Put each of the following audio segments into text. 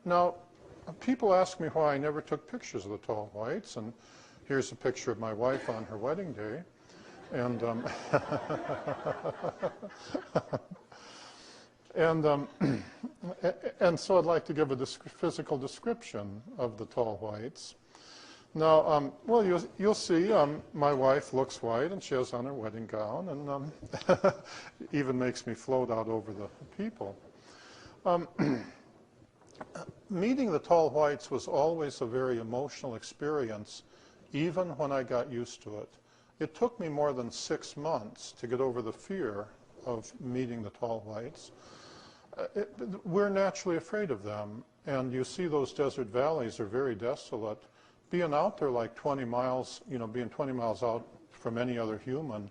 Now, people ask me why I never took pictures of the tall whites, and here's a picture of my wife on her wedding day. And and and so I'd like to give a physical description of the tall whites. Now, well, you'll see my wife looks white, and she has on her wedding gown, and even makes me float out over the people. Meeting the tall whites was always a very emotional experience, even when I got used to it. It took me more than 6 months to get over the fear of meeting the tall whites. We're naturally afraid of them, and you see those desert valleys are very desolate. Being out there like 20 miles, being 20 miles out from any other human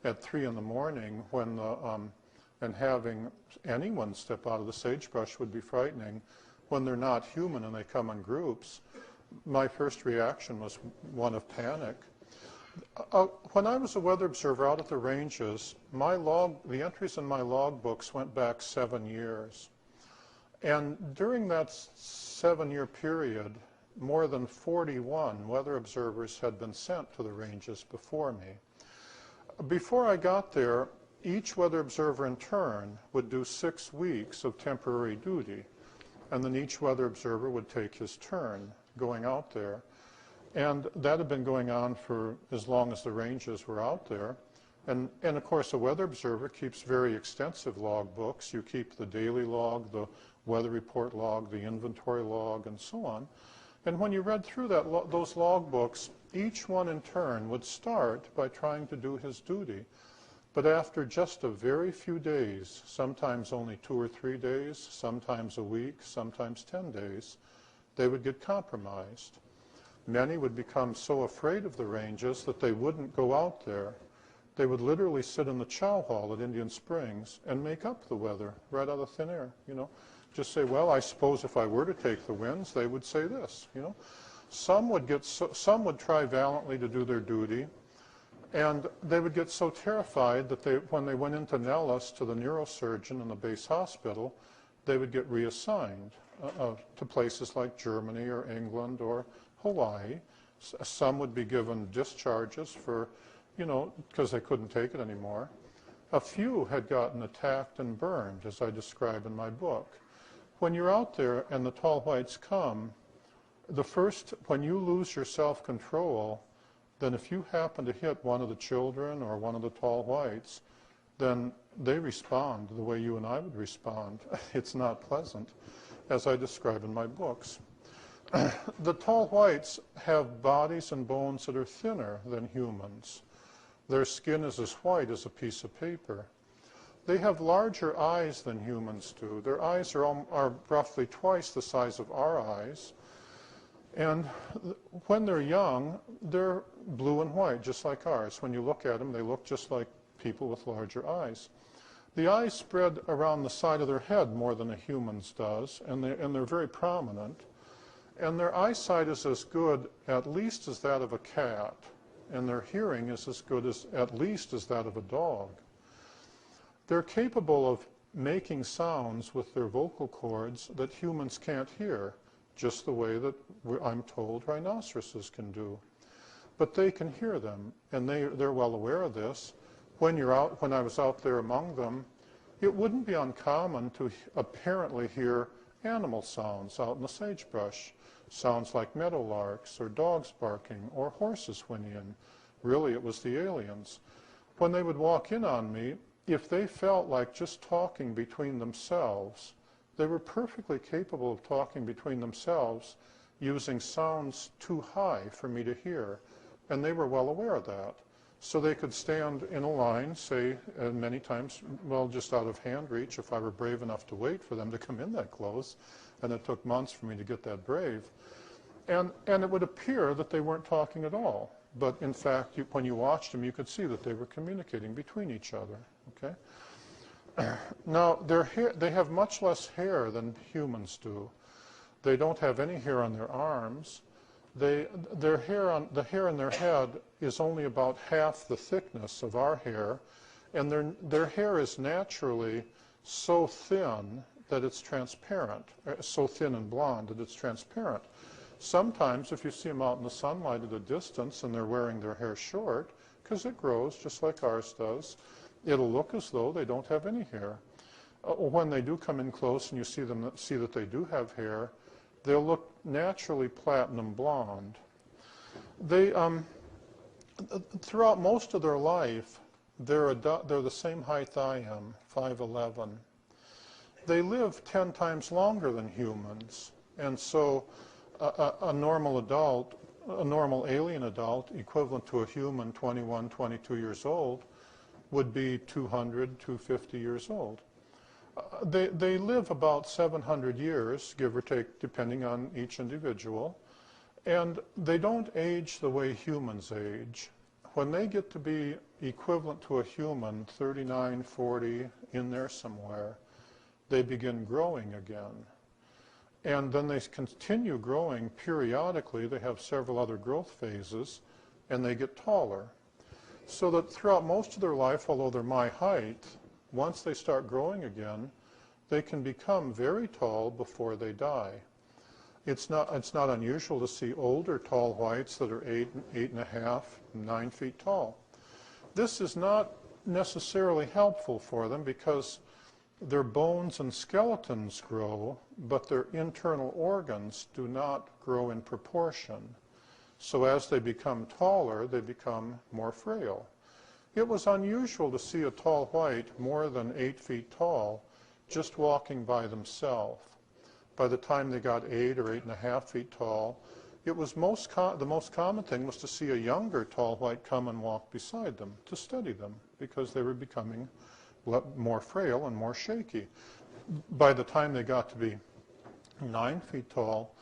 at 3 in the morning when and having anyone step out of the sagebrush would be frightening. When they're not human and they come in groups, my first reaction was one of panic. When I was a weather observer out at the ranges, the entries in my log books went back 7 years. And during that 7-year period, more than 41 weather observers had been sent to the ranges before me. Before I got there, each weather observer in turn would do 6 weeks of temporary duty, and then each weather observer would take his turn going out there. And that had been going on for as long as the ranges were out there. And of course, a weather observer keeps very extensive log books. You keep the daily log, the weather report log, the inventory log, and so on. And when you read through those log books, each one in turn would start by trying to do his duty. But after just a very few days, sometimes only 2 or 3 days, sometimes a week, sometimes 10 days, they would get compromised. Many would become so afraid of the ranges that they wouldn't go out there. They would literally sit in the chow hall at Indian Springs and make up the weather right out of thin air, Just say, well, I suppose if I were to take the winds, they would say this, Some would try valiantly to do their duty, and they would get so terrified that when they went into Nellis to the neurosurgeon in the base hospital, they would get reassigned to places like Germany or England or Hawaii. Some would be given discharges for, because they couldn't take it anymore. A few had gotten attacked and burned, as I describe in my book. When you're out there and the tall whites come, when you lose your self-control, then if you happen to hit one of the children or one of the tall whites, then they respond the way you and I would respond. It's not pleasant, as I describe in my books. The tall whites have bodies and bones that are thinner than humans. Their skin is as white as a piece of paper. They have larger eyes than humans do. Their eyes are roughly twice the size of our eyes. And when they're young, they're blue and white, just like ours. When you look at them, they look just like people with larger eyes. The eyes spread around the side of their head more than a human's does, and they're very prominent. And their eyesight is as good, at least, as that of a cat. And their hearing is as good, at least, as that of a dog. They're capable of making sounds with their vocal cords that humans can't hear, just the way that I'm told rhinoceroses can do. But they can hear them, and they're well aware of this. When I was out there among them, it wouldn't be uncommon to apparently hear animal sounds out in the sagebrush. Sounds like meadowlarks or dogs barking or horses whinnying. Really, it was the aliens. When they would walk in on me, if they felt like just talking between themselves, they were perfectly capable of talking between themselves using sounds too high for me to hear, and they were well aware of that. So they could stand in a line, say, many times, well, just out of hand reach, if I were brave enough to wait for them to come in that close, and it took months for me to get that brave. And it would appear that they weren't talking at all. But in fact, when you watched them, you could see that they were communicating between each other. Okay? Now, they have much less hair than humans do. They don't have any hair on their arms. The hair in their head is only about half the thickness of our hair, and their hair is naturally so thin that it's transparent, so thin and blonde that it's transparent. Sometimes if you see them out in the sunlight at a distance and they're wearing their hair short, because it grows just like ours does, it'll look as though they don't have any hair. When they do come in close and you see that they do have hair, they'll look naturally platinum blonde. They, throughout most of their life, they're the same height I am, 5'11". They live 10 times longer than humans, and so a normal adult, a normal alien adult, equivalent to a human 21, 22 years old, would be 200, 250 years old. They live about 700 years, give or take, depending on each individual, and they don't age the way humans age. When they get to be equivalent to a human, 39, 40, in there somewhere, they begin growing again. And then they continue growing periodically. They have several other growth phases, and they get taller. So that throughout most of their life, although they're my height, once they start growing again, they can become very tall before they die. It's not unusual to see older tall whites that are 8.5, 9 feet tall. This is not necessarily helpful for them because their bones and skeletons grow, but their internal organs do not grow in proportion. So as they become taller, they become more frail. It was unusual to see a tall white more than 8 feet tall just walking by themselves. By the time they got 8 or 8.5 feet tall, it was the most common thing was to see a younger tall white come and walk beside them to study them because they were becoming more frail and more shaky. By the time they got to be 9 feet tall,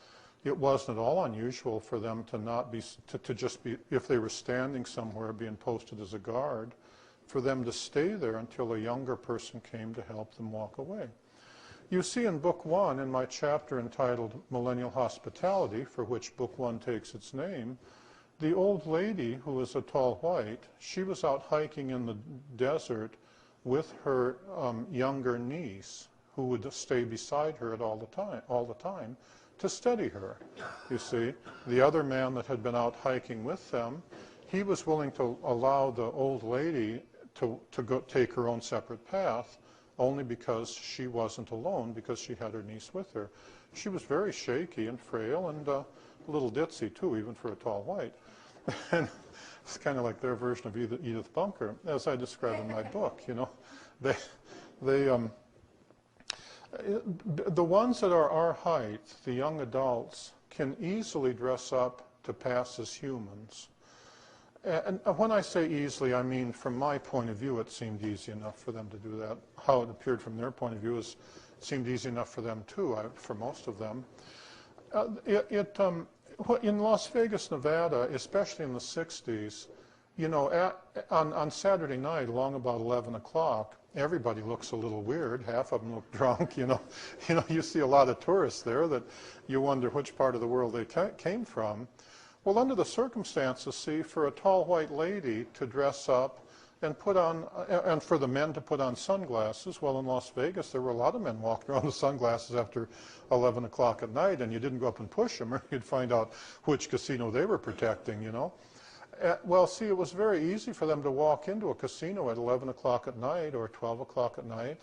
it wasn't at all unusual for them to not be, to just be, if they were standing somewhere being posted as a guard, for them to stay there until a younger person came to help them walk away. You see in Book 1, in my chapter entitled Millennial Hospitality, for which Book 1 takes its name, the old lady who was a tall white, she was out hiking in the desert with her younger niece, who would stay beside her all the time to study her. You see, the other man that had been out hiking with them, he was willing to allow the old lady to go take her own separate path, only because she wasn't alone, because she had her niece with her. She was very shaky and frail and a little ditzy too, even for a tall white. And it's kind of like their version of Edith Bunker, as I describe in my book. You know, the ones that are our height, the young adults, can easily dress up to pass as humans. And when I say easily, I mean from my point of view, it seemed easy enough for them to do that. How it appeared from their point of view seemed easy enough for them too, for most of them. In Las Vegas, Nevada, especially in the 60s, you know, on Saturday night, along about 11 o'clock, everybody looks a little weird. Half of them look drunk, you know. You see a lot of tourists there that you wonder which part of the world they came from. Well, under the circumstances, see, for a tall white lady to dress up and put on, and for the men to put on sunglasses, well, in Las Vegas, there were a lot of men walking around with sunglasses after 11 o'clock at night, and you didn't go up and push them, or you'd find out which casino they were protecting, you know. Well, see, it was very easy for them to walk into a casino at 11 o'clock at night or 12 o'clock at night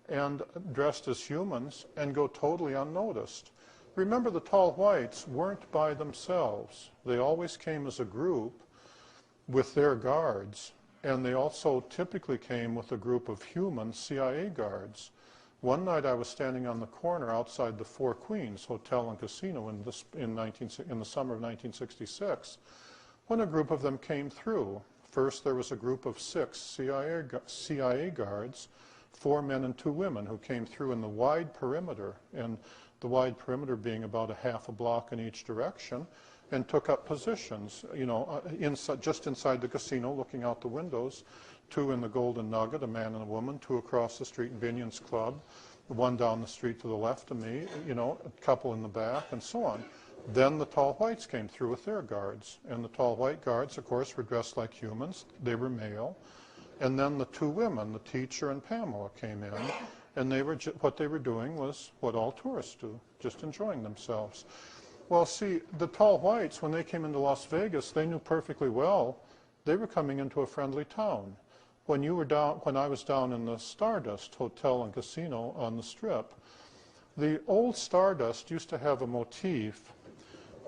and dressed as humans and go totally unnoticed. Remember, the tall whites weren't by themselves. They always came as a group with their guards, and they also typically came with a group of human CIA guards. One night I was standing on the corner outside the Four Queens Hotel and Casino in the summer of 1966, when a group of them came through. First, there was a group of 6 CIA guards, 4 men and 2 women, who came through in the wide perimeter, and the wide perimeter being about a half a block in each direction, and took up positions, you know, just inside the casino, looking out the windows. 2 in the Golden Nugget, a man and a woman, 2 across the street in Binion's Club, 1 down the street to the left of me, you know, a couple in the back, and so on. Then the tall whites came through with their guards, and the tall white guards, of course, were dressed like humans. They were male. And then the 2 women, the teacher and Pamela, came in, And what they were doing was what all tourists do, just enjoying themselves. Well, see, the Tall Whites, when they came into Las Vegas, they knew perfectly well they were coming into a friendly town. When I was down in the Stardust Hotel and Casino on the Strip, the old Stardust used to have a motif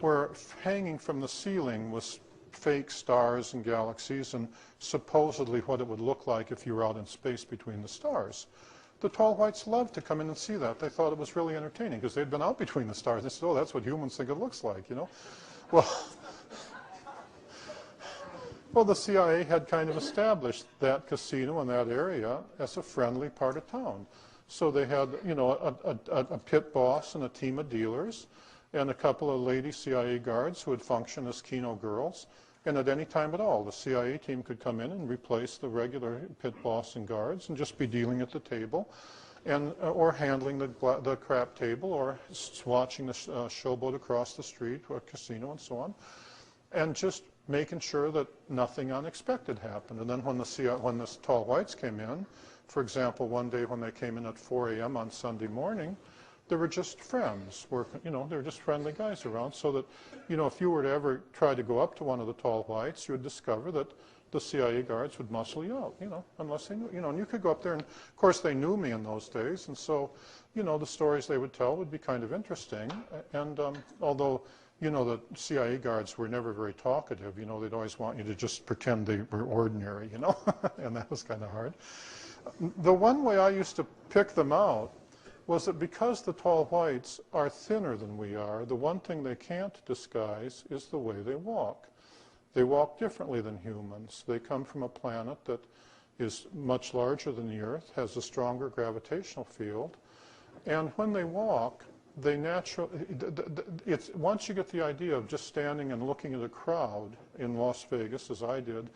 where hanging from the ceiling was fake stars and galaxies and supposedly what it would look like if you were out in space between the stars. The Tall Whites loved to come in and see that. They thought it was really entertaining because they'd been out between the stars. They said, oh, that's what humans think it looks like, you know. Well, the CIA had kind of established that casino in that area as a friendly part of town. So they had, you know, a pit boss and a team of dealers and a couple of lady CIA guards who would function as Keno girls. And at any time at all, the CIA team could come in and replace the regular pit boss and guards and just be dealing at the table, and or handling the crap table, or watching the showboat across the street, or casino, and so on, and just making sure that nothing unexpected happened. And then when the Tall Whites came in, for example, one day when they came in at 4 a.m. on Sunday morning, they were just friends, you know, they were just friendly guys around, so that, you know, if you were to ever try to go up to one of the Tall Whites, you would discover that the CIA guards would muscle you out, you know, unless they knew, you know, and you could go up there, and of course they knew me in those days, and so, you know, the stories they would tell would be kind of interesting, and although, you know, the CIA guards were never very talkative, you know, they'd always want you to just pretend they were ordinary, you know, and that was kind of hard. The one way I used to pick them out was that because the Tall Whites are thinner than we are, the one thing they can't disguise is the way they walk. They walk differently than humans. They come from a planet that is much larger than the Earth, has a stronger gravitational field, and when they walk, they naturally, once you get the idea of just standing and looking at a crowd in Las Vegas, as I did,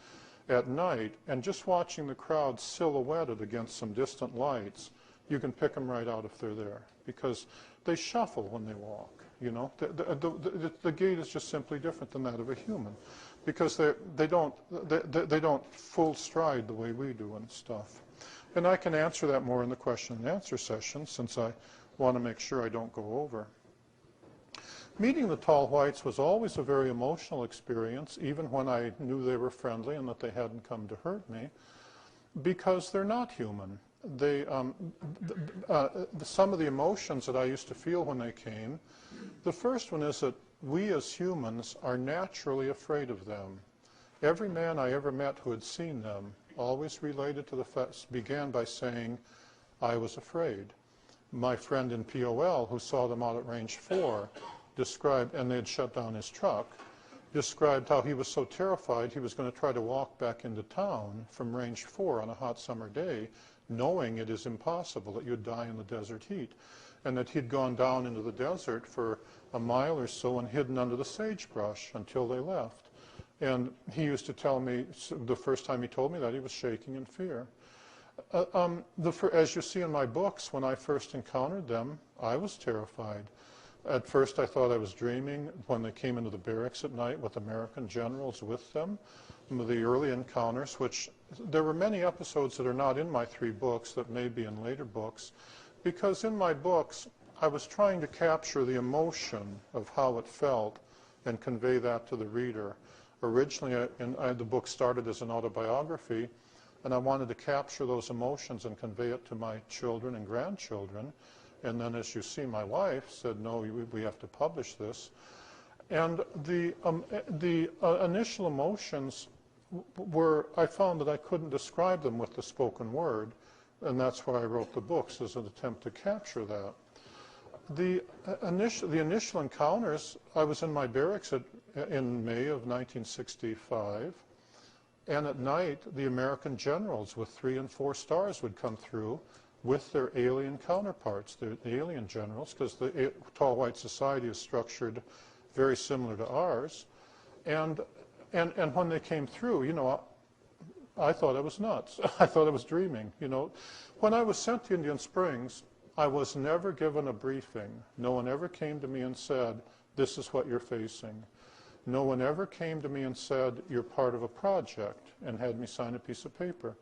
at night, and just watching the crowd silhouetted against some distant lights, you can pick them right out if they're there, because they shuffle when they walk, you know. The gait is just simply different than that of a human, because they don't full stride the way we do and stuff. And I can answer that more in the question and answer session, since I want to make sure I don't go over. Meeting the Tall Whites was always a very emotional experience, even when I knew they were friendly and that they hadn't come to hurt me, because they're not human. Some of the emotions that I used to feel when they came, the first one is that we as humans are naturally afraid of them. Every man I ever met who had seen them always related to the fact, began by saying, I was afraid. My friend in POL, who saw them out at range 4, described, and they had shut down his truck, described how he was so terrified he was going to try to walk back into town from range 4 on a hot summer day, knowing it is impossible, that you'd die in the desert heat, and that he'd gone down into the desert for a mile or so and hidden under the sagebrush until they left. And he used to tell me, the first time he told me that, he was shaking in fear. As you see in my books, when I first encountered them, I was terrified. At first I thought I was dreaming when they came into the barracks at night with American generals with them. The early encounters, which there were many episodes that are not in my 3 books that may be in later books, because in my books I was trying to capture the emotion of how it felt and convey that to the reader. Originally, the book started as an autobiography, and I wanted to capture those emotions and convey it to my children and grandchildren. And then, as you see, my wife said, no, we have to publish this. And the initial emotions were, I found that I couldn't describe them with the spoken word, and that's why I wrote the books, as an attempt to capture that. The initial encounters, I was in my barracks in May of 1965, and at night the American generals with 3 and 4 stars would come through with their alien counterparts, the alien generals, because the Tall White Society is structured very similar to ours. And when they came through, you know, I thought I was nuts. I thought I was dreaming, you know. When I was sent to Indian Springs, I was never given a briefing. No one ever came to me and said, this is what you're facing. No one ever came to me and said, you're part of a project, and had me sign a piece of paper.